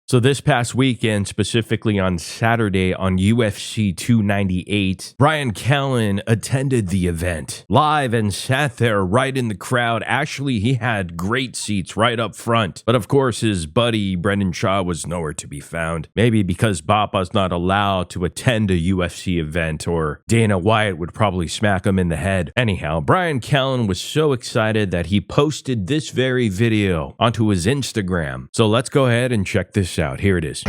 So this past weekend, specifically on Saturday on UFC 298, Bryan Callen attended the event live and sat there right in the crowd. Actually, he had great seats right up front. But of course, his buddy Brendan Schaub was nowhere to be found. Maybe because Bapa's not allowed to attend a UFC event, or Dana White would probably smack him in the head. Anyhow, Bryan Callen was so excited that he posted this very video onto his Instagram. So let's go ahead and check this out. Here it is.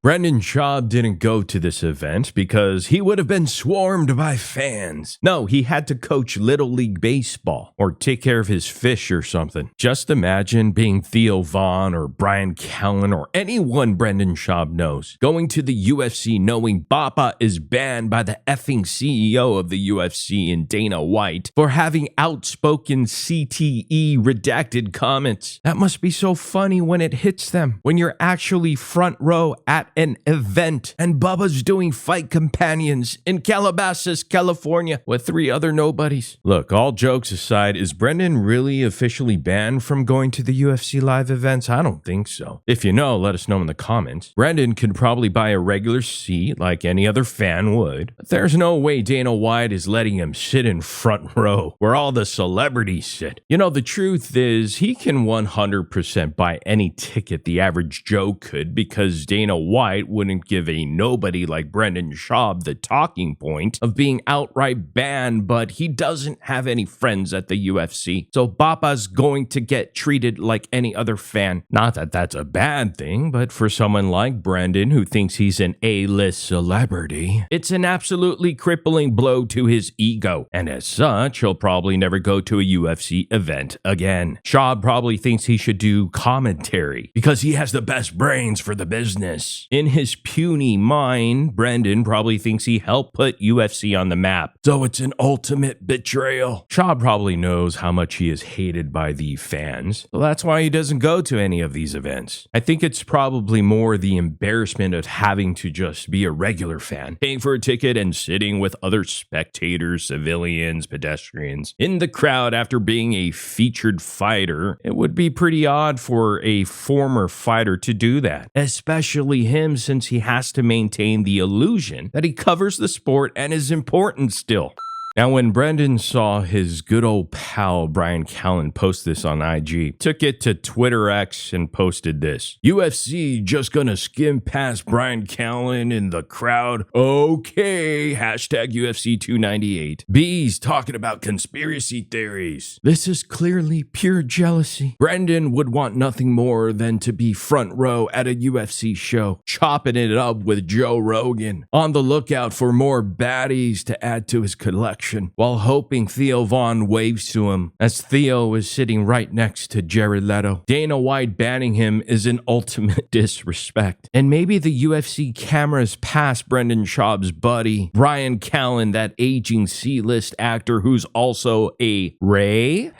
Brendan Schaub didn't go to this event because he would have been swarmed by fans. No, he had to coach Little League Baseball or take care of his fish or something. Just imagine being Theo Von or Bryan Callen or anyone Brendan Schaub knows, going to the UFC knowing Bapa is banned by the effing CEO of the UFC and Dana White for having outspoken CTE redacted comments. That must be so funny when it hits them, when you're actually front row at an event and Bubba's doing fight companions in Calabasas, California with 3 other nobodies. Look, all jokes aside, is Brendan really officially banned from going to the UFC live events? I don't think so. If you know, let us know in the comments. Brendan could probably buy a regular seat like any other fan would, but there's no way Dana White is letting him sit in front row where all the celebrities sit. You know, the truth is he can 100% buy any ticket the average Joe could, because Dana White wouldn't give a nobody like Brendan Schaub the talking point of being outright banned, but he doesn't have any friends at the UFC. So Bapa's going to get treated like any other fan. Not that that's a bad thing, but for someone like Brendan who thinks he's an A-list celebrity, it's an absolutely crippling blow to his ego. And as such, he'll probably never go to a UFC event again. Schaub probably thinks he should do commentary because he has the best brains for the business. In his puny mind, Brendan probably thinks he helped put UFC on the map, so it's an ultimate betrayal. Schaub probably knows how much he is hated by the fans, so that's why he doesn't go to any of these events. I think it's probably more the embarrassment of having to just be a regular fan, paying for a ticket and sitting with other spectators, civilians, pedestrians in the crowd after being a featured fighter. It would be pretty odd for a former fighter to do that, especially him, since he has to maintain the illusion that he covers the sport and is important still. Now, when Brendan saw his good old pal Bryan Callen post this on IG, took it to Twitter X and posted this: UFC just gonna skim past Bryan Callen in the crowd. Okay, hashtag UFC 298. B's talking about conspiracy theories. This is clearly pure jealousy. Brendan would want nothing more than to be front row at a UFC show, chopping it up with Joe Rogan, on the lookout for more baddies to add to his collection, while hoping Theo Von waves to him, as Theo is sitting right next to Jared Leto. Dana White banning him is an ultimate disrespect. And maybe the UFC cameras pass Brendan Schaub's buddy, Bryan Callen, that aging C-list actor who's also a racist.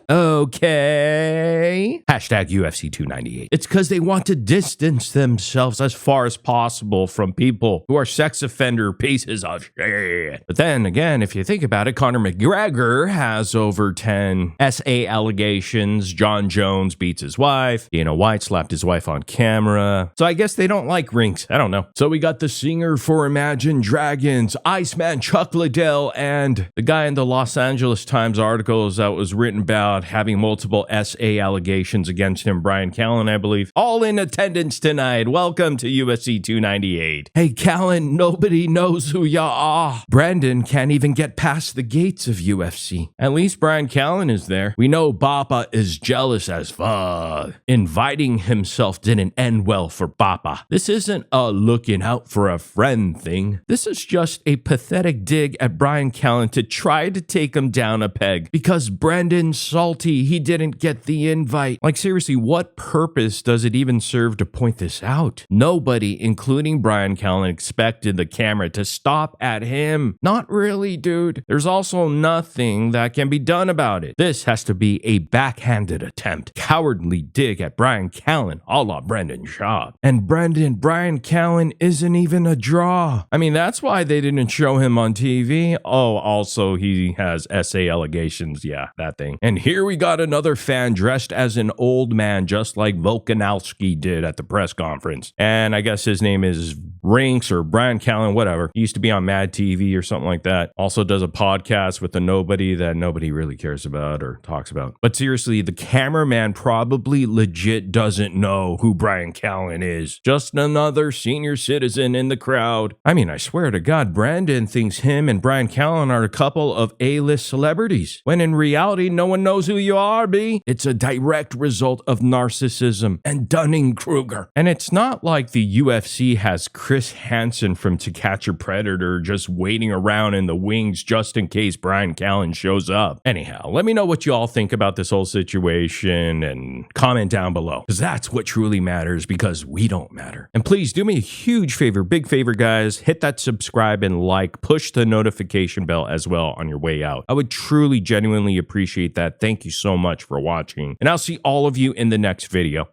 Okay. Hashtag UFC 298. It's because they want to distance themselves as far as possible from people who are sex offender pieces of shit. But then again, if you think about it, Conor McGregor has over 10 SA allegations. John Jones beats his wife. Dana White slapped his wife on camera. So I guess they don't like rings. I don't know. So we got the singer for Imagine Dragons, Iceman Chuck Liddell, and the guy in the Los Angeles Times articles that was written about having multiple SA allegations against him, Bryan Callen, I believe, all in attendance tonight. Welcome to UFC 298. Hey, Callen, nobody knows who ya are. Brendan can't even get past the gates of UFC. At least Bryan Callen is there. We know Bapa is jealous as fuck. Inviting himself didn't end well for Bapa. This isn't a looking out for a friend thing. This is just a pathetic dig at Bryan Callen to try to take him down a peg because Brendan's salty he didn't get the invite. Like, seriously, what purpose does it even serve to point this out? Nobody, including Bryan Callen, expected the camera to stop at him. Not really, dude. There's also nothing that can be done about it. This has to be a backhanded attempt. Cowardly dig at Bryan Callen, a la Brendan Schaub. And Bryan Callen isn't even a draw. I mean, that's why they didn't show him on TV. Oh, also, he has SA allegations. Yeah, that thing. And here we got another fan dressed as an old man, just like Volkanovski did at the press conference. And I guess his name is Rinks or Bryan Callen, whatever. He used to be on Mad TV or something like that. Also does a podcast with a nobody that nobody really cares about or talks about. But seriously, the cameraman probably legit doesn't know who Bryan Callen is. Just another senior citizen in the crowd. I mean, I swear to God, Brandon thinks him and Bryan Callen are a couple of A-list celebrities, when in reality, no one knows who you are, B. It's a direct result of narcissism and Dunning-Kruger. And it's not like the UFC has Chris Hansen from To Catch a Predator just waiting around in the wings just in case Bryan Callen shows up. Anyhow, let me know what you all think about this whole situation and comment down below, because that's what truly matters, because we don't matter. And please do me a huge favor, big favor, guys, hit that subscribe and like, push the notification bell as well on your way out. I would truly, genuinely appreciate that. Thank you so much for watching, and I'll see all of you in the next video.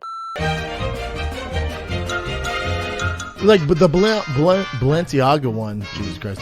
Like, but the Balenciaga one, Jesus Christ.